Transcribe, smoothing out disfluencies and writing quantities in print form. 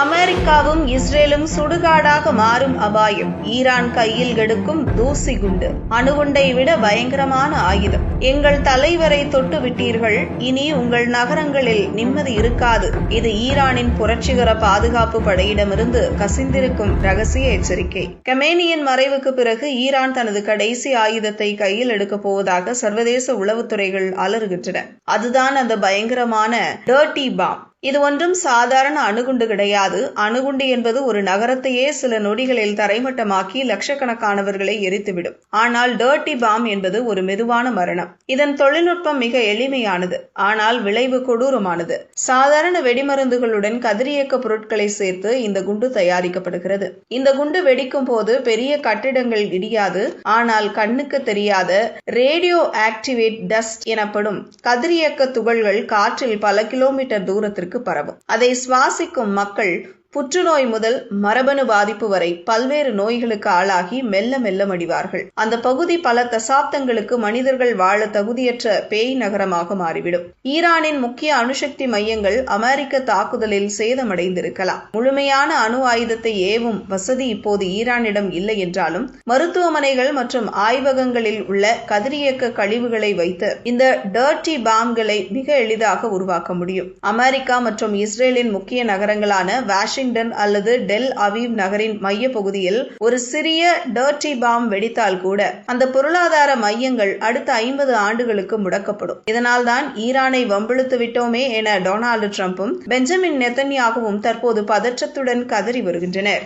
அமெரிக்காவும் இஸ்ரேலும் சுடுகாடாக மாறும் அபாயம். ஈரான் கையில் எடுக்கும் தூசி குண்டு. அணுகுண்டை விட பயங்கரமான ஆயுதம். எங்கள் தலைவரை தொட்டு விட்டீர்கள், இனி உங்கள் நகரங்களில் நிம்மதி இருக்காது. இது ஈரானின் புரட்சிகர பாதுகாப்பு படையிடமிருந்து கசிந்திருக்கும் ரகசிய எச்சரிக்கை. கமேனியின் மறைவுக்கு பிறகு ஈரான் தனது கடைசி ஆயுதத்தை கையில் எடுக்கப் போவதாக சர்வதேச உளவுத்துறைகள் அலறுகின்றன. அதுதான் அந்த பயங்கரமான டர்ட்டி பாம். இது ஒன்றும் சாதாரண அணுகுண்டு கிடையாது. அணுகுண்டு என்பது ஒரு நகரத்தையே சில நொடிகளில் தரைமட்டமாக்கி லட்சக்கணக்கானவர்களை எரித்துவிடும். ஆனால் டர்ட்டி பாம் என்பது ஒரு மெதுவான மரணம். இதன் தொழில்நுட்பம் மிக எளிமையானது, ஆனால் விளைவு கொடூரமானது. சாதாரண வெடிமருந்துகளுடன் கதிரியக்க பொருட்களை சேர்த்து இந்த குண்டு தயாரிக்கப்படுகிறது. இந்த குண்டு வெடிக்கும் போது பெரிய கட்டிடங்கள் இடியாது, ஆனால் கண்ணுக்கு தெரியாத ரேடியோ ஆக்டிவேட் டஸ்ட் எனப்படும் கதிரியக்க துகள்கள் காற்றில் பல கிலோமீட்டர் தூரத்திற்கு பரவும். அதை சுவாசிக்கும் மக்கள் புற்றுநோய் முதல் மரபணு பாதிப்பு வரை பல்வேறு நோய்களுக்கு ஆளாகி மெல்ல மெல்ல மடிவார்கள். அந்த பகுதி பல தசாப்தங்களுக்கு மனிதர்கள் வாழ தகுதியற்ற பேய் நகரமாக மாறிவிடும். ஈரானின் முக்கிய அணுசக்தி மையங்கள் அமெரிக்க தாக்குதலில் சேதமடைந்திருக்கலாம். முழுமையான அணு ஆயுதத்தை ஏவும் வசதி இப்போது ஈரானிடம் இல்லை என்றாலும் மருத்துவமனைகள் மற்றும் ஆய்வகங்களில் உள்ள கதிரியக்க கழிவுகளை வைத்து இந்த டர்ட்டி பாம்களை மிக எளிதாக உருவாக்க முடியும். அமெரிக்கா மற்றும் இஸ்ரேலின் முக்கிய நகரங்களான வாஷிங்டன் அல்லது டெல் அவீவ் நகரின் மைய பகுதியில் ஒரு சிறிய டர்ட்டி பாம் வெடித்தால் கூட அந்த பொருளாதார மையங்கள் அடுத்த 50 ஆண்டுகளுக்கு முடக்கப்படும். இதனால் தான் ஈரானை வம்பிழுத்து விட்டோமே என டொனால்டு டிரம்பும் பெஞ்சமின் நெத்தன்யாகுவும் தற்போது பதற்றத்துடன் கதறி வருகின்றனர்.